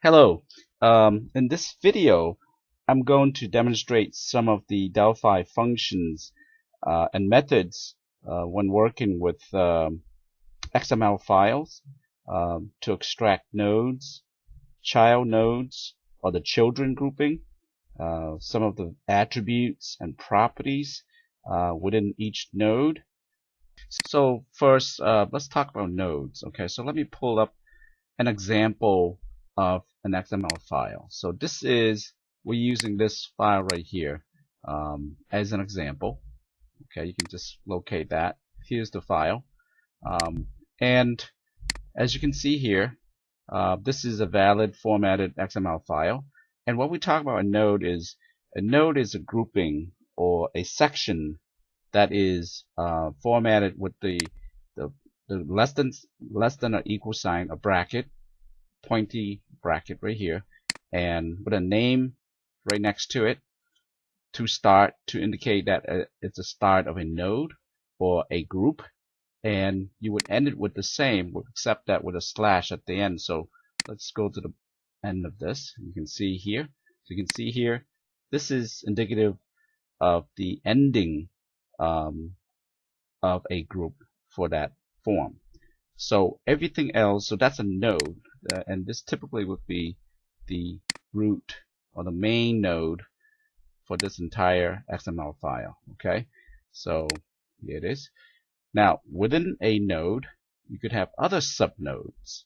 Hello. In this video, I'm going to demonstrate some of the Delphi functions and methods when working with XML files to extract nodes, child nodes, or the children grouping, some of the attributes and properties within each node. So first, let's talk about nodes. Okay, so let me pull up an example of an XML file. So we're using this file right here as an example. Okay, you can just locate that. Here's the file. And as you can see here, this is a valid formatted XML file. And what we talk about a node is a grouping or a section that is formatted with the, the less than or equal sign, a bracket, pointy bracket right here, and with a name right next to it to indicate that it's the start of a node or a group, and you would end it with the same except that with a slash at the end. So let's go to the end of this. You can see here. So you can see here, this is indicative of the ending of a group for that form. So everything else, so that's a node, and this typically would be the root or the main node for this entire XML file. Okay, so here it is. Now within a node, you could have other subnodes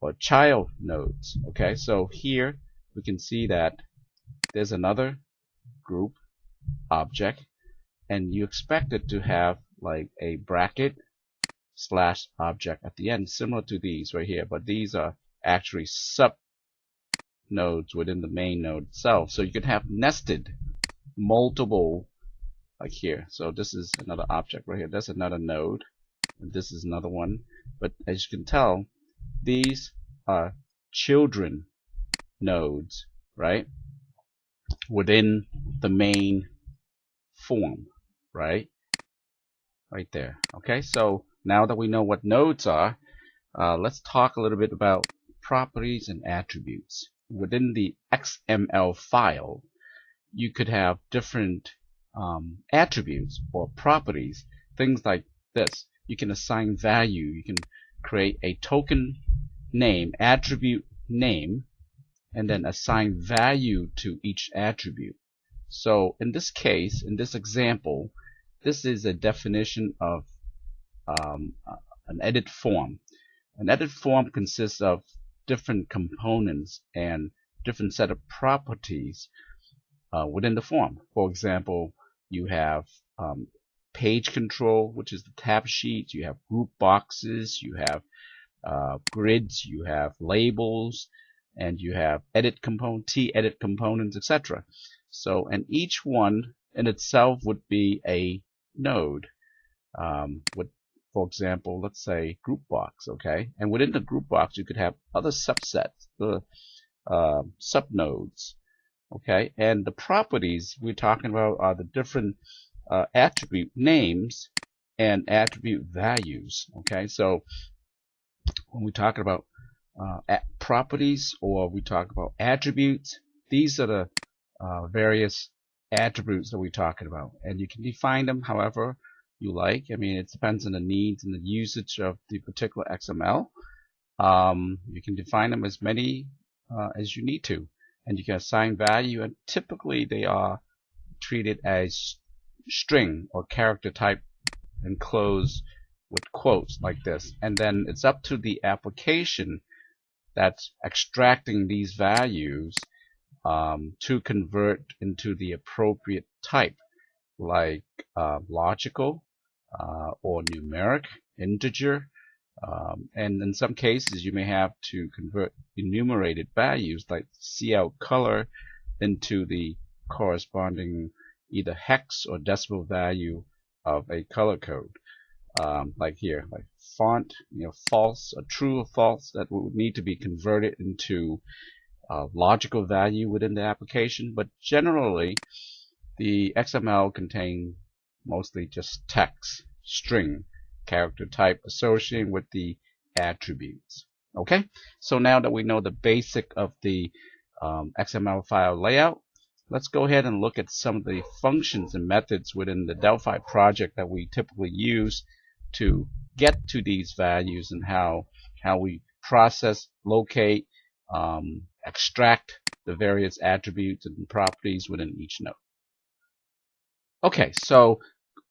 or child nodes. Okay, so here we can see that there's another group object, and you expect it to have like a bracket slash object at the end, similar to these right here, but these are actually sub nodes within the main node itself. So you could have nested multiple, like here. So this is another object right here. That's another node, and this is another one. But as you can tell, these are children nodes, right, within the main form, right there. Okay, so now that we know what nodes are, let's talk a little bit about properties and attributes. Within the XML file, you could have different attributes or properties. Things like this. You can assign value. You can create a token name, attribute name, and then assign value to each attribute. So in this case, in this example, this is a definition of an edit form. An edit form consists of different components and different set of properties within the form. For example, you have page control, which is the tab sheet. You have group boxes. You have grids. You have labels, and you have edit component, t-edit components, etc. So, and each one in itself would be a node. With, for example, let's say group box, okay? And within the group box, you could have other subsets, the subnodes, okay? And the properties we're talking about are the different attribute names and attribute values, okay? So when we talk about properties or we talk about attributes, these are the various attributes that we're talking about, and you can define them however you like. I mean, it depends on the needs and the usage of the particular XML. You can define them as many as you need to, and you can assign value, and typically they are treated as string or character type enclosed with quotes like this, and then it's up to the application that's extracting these values to convert into the appropriate type, like logical or numeric, integer, and in some cases you may have to convert enumerated values like cout color into the corresponding either hex or decimal value of a color code, like here, like font, false or true or false, that would need to be converted into logical value within the application. But generally the XML contains mostly just text, string, character type associated with the attributes. Okay, so now that we know the basic of the XML file layout, let's go ahead and look at some of the functions and methods within the Delphi project that we typically use to get to these values, and how we process, locate, extract the various attributes and properties within each node. Okay, so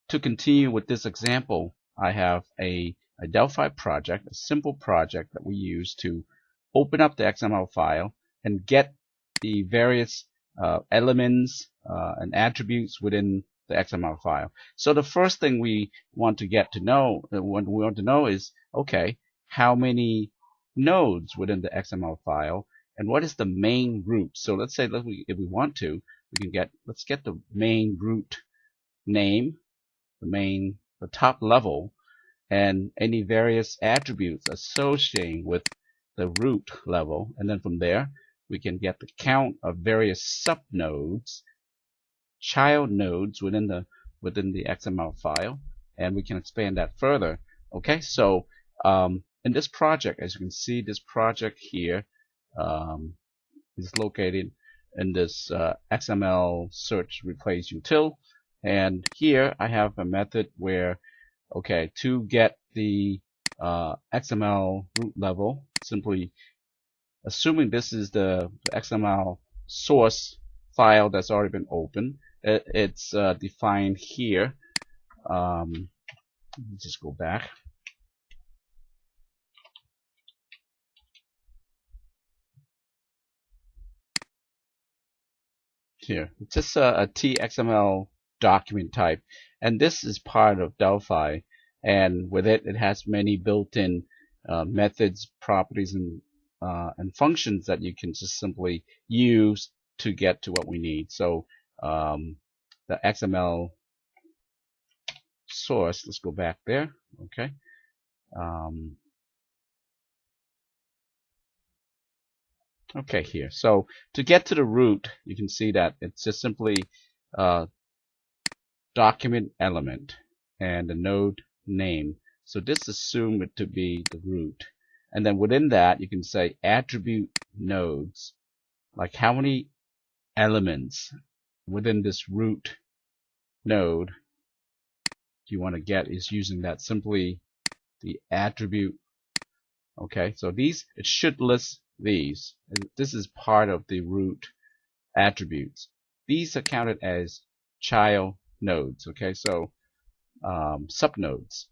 to continue with this example, I have a Delphi project, a simple project that we use to open up the XML file and get the various elements and attributes within the XML file. So the first thing we want to know is, okay, how many nodes within the XML file, and what is the main root? So let's say if we want to, let's get the main root name, the top level, and any various attributes associating with the root level, and then from there we can get the count of various subnodes, child nodes within the XML file, and we can expand that further. Okay, so in this project, as you can see, this project here is located in this XML search replace util, and here I have a method where, okay, to get the XML root level, simply assuming this is the XML source file that's already been opened, it's defined here. Let me just go back. Here, it's just a TXML document type, and this is part of Delphi, and with it has many built-in methods, properties, and functions that you can just simply use to get to what we need. So the XML source, let's go back there. Okay, okay, here. So to get to the root, you can see that it's just simply document element and the node name. So this assume it to be the root, and then within that you can say attribute nodes, like how many elements within this root node do you want to get, is using that simply the attribute. Okay, so these, it should list these. This is part of the root attributes. These are counted as child nodes. Okay, so subnodes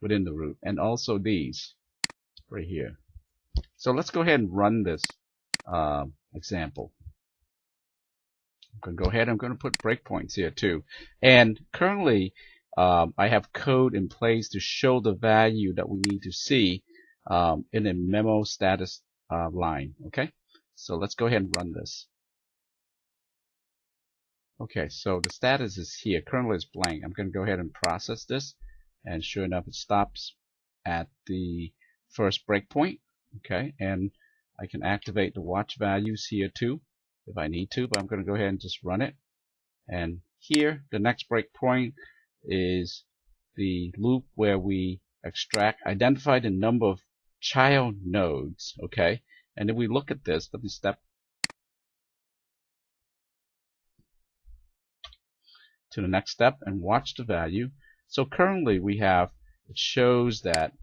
within the root, and also these right here. So let's go ahead and run this example. I'm going to go ahead, I'm going to put breakpoints here too, and currently I have code in place to show the value that we need to see in a memo status line. Okay, so let's go ahead and run this. Okay, so the status is here. Currently it's blank. I'm going to go ahead and process this, and sure enough it stops at the first breakpoint. Okay, and I can activate the watch values here too if I need to, but I'm going to go ahead and just run it. And here the next breakpoint is the loop where we identify the number of child nodes. Okay, and if we look at this, let me step to the next step and watch the value. So currently we have, it shows that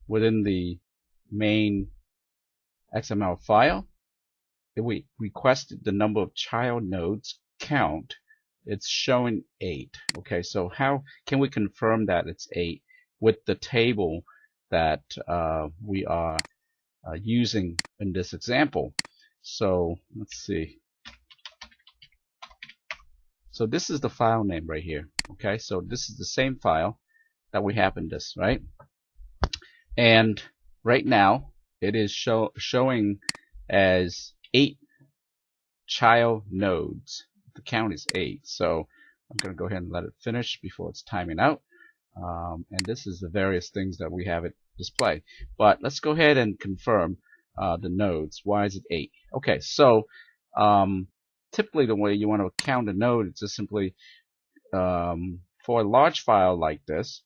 within the main XML file, if we requested the number of child nodes count, it's showing 8. Okay, so how can we confirm that it's 8 with the table that we are using in this example? So let's see. So this is the file name right here. Okay, so this is the same file that we have in this, right? And right now it is showing as 8 child nodes. The count is 8. So I'm going to go ahead and let it finish before it's timing out. And this is the various things that we have it display. But let's go ahead and confirm the nodes. Why is it 8? Okay, so typically the way you want to count a node is just simply for a large file like this,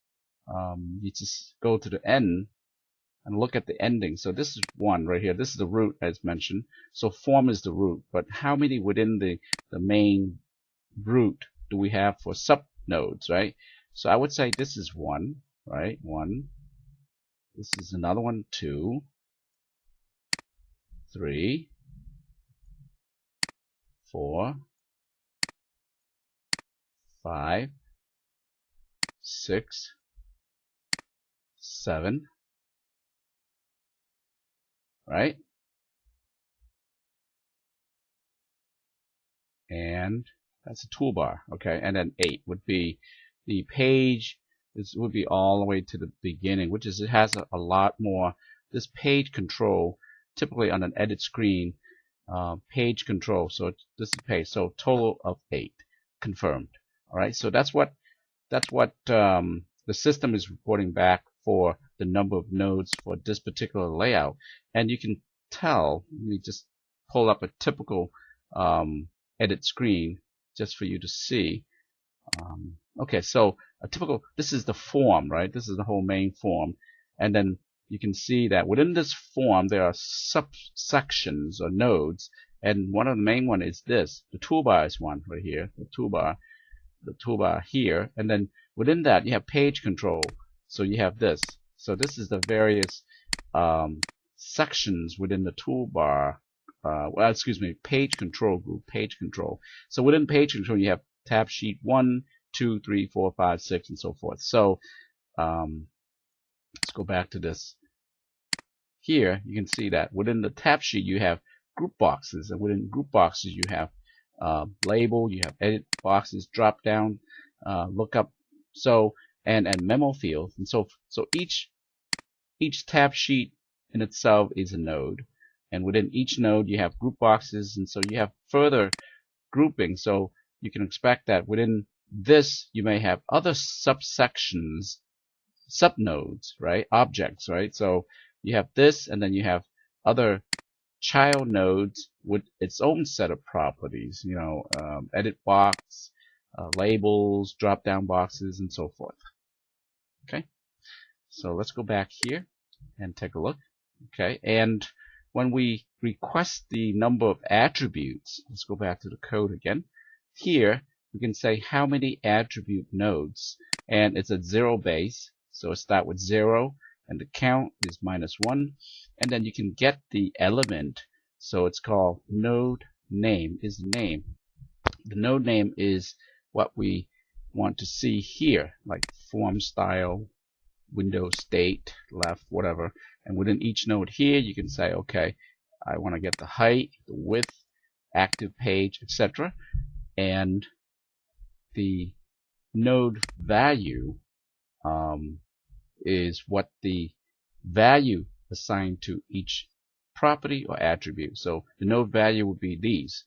you just go to the n and look at the ending. So this is 1 right here. This is the root as mentioned. So form is the root, but how many within the main root do we have for sub nodes, right? So I would say this is 1, right? 1. This is another one, 2, 3, 4, 5, 6, 7, right? And that's a toolbar, okay? And then 8 would be the page. This would be all the way to the beginning, which is it has a lot more. This page control, typically on an edit screen, page control. So this is page. So total of 8 confirmed. All right. So that's what the system is reporting back for the number of nodes for this particular layout. And you can tell. Let me just pull up a typical edit screen just for you to see. Okay, so a typical, this is the form, right? This is the whole main form. And then you can see that within this form there are subsections or nodes, and one of the main one is this. The toolbar is one right here, the toolbar here, and then within that you have page control. So you have this. So this is the various sections within the toolbar. Well, excuse me, page control group, page control. So within page control you have tab sheet 1, 2, 3, 4, 5, 6, and so forth. So let's go back to this. Here you can see that within the tab sheet you have group boxes, and within group boxes you have label, you have edit boxes, drop down, lookup, so and memo fields, and so each tab sheet in itself is a node, and within each node you have group boxes, and so you have further grouping. So you can expect that within this you may have other subsections, subnodes, right? Objects, right? So you have this, and then you have other child nodes with its own set of properties, you know, edit box, labels, drop down boxes, and so forth. Okay, so let's go back here and take a look. Okay, and when we request the number of attributes, let's go back to the code again. Here we can say how many attribute nodes, and it's a 0 base, so it starts with 0, and the count is -1, and then you can get the element. So it's called node name, is the name. The node name is what we want to see here, like form style, window state, left, whatever. And within each node here you can say, okay, I want to get the height, the width, active page, etc. And the node value is what the value assigned to each property or attribute. So the node value would be these,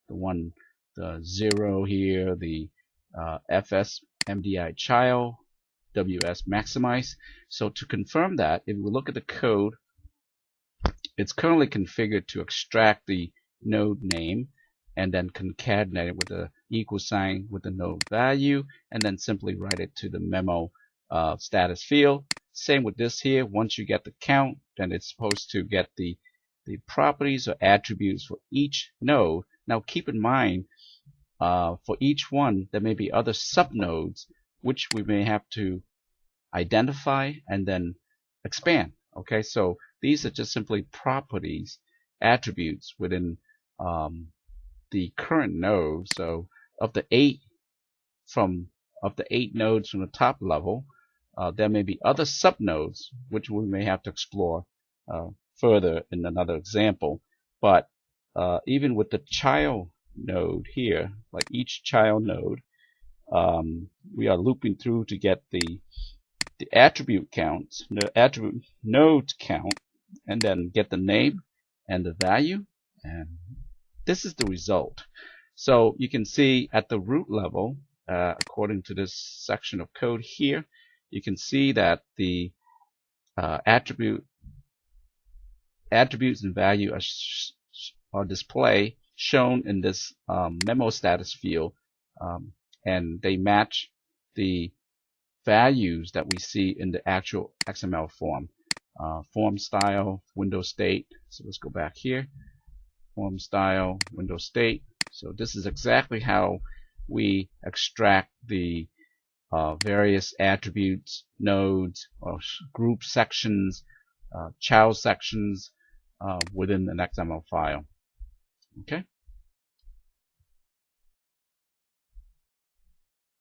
the 0 here, the fs mdi child, ws maximize. So to confirm that, if we look at the code, it's currently configured to extract the node name and then concatenate it with the equal sign with the node value, and then simply write it to the memo status field. Same with this here. Once you get the count, then it's supposed to get the properties or attributes for each node. Now keep in mind, for each one there may be other subnodes which we may have to identify and then expand. Okay, so these are just simply properties, attributes within the current node. So of the 8 nodes from the top level, there may be other subnodes which we may have to explore further in another example. But even with the child node here, like each child node, we are looping through to get the attribute counts, the attribute node count, and then get the name and the value, and this is the result. So you can see at the root level, according to this section of code here, you can see that the attributes and value are displayed, shown in this memo status field, and they match the values that we see in the actual XML form. form style, window state. So let's go back here. Form style, window state. So this is exactly how we extract the various attributes, nodes, or group sections, child sections within an XML file. Okay.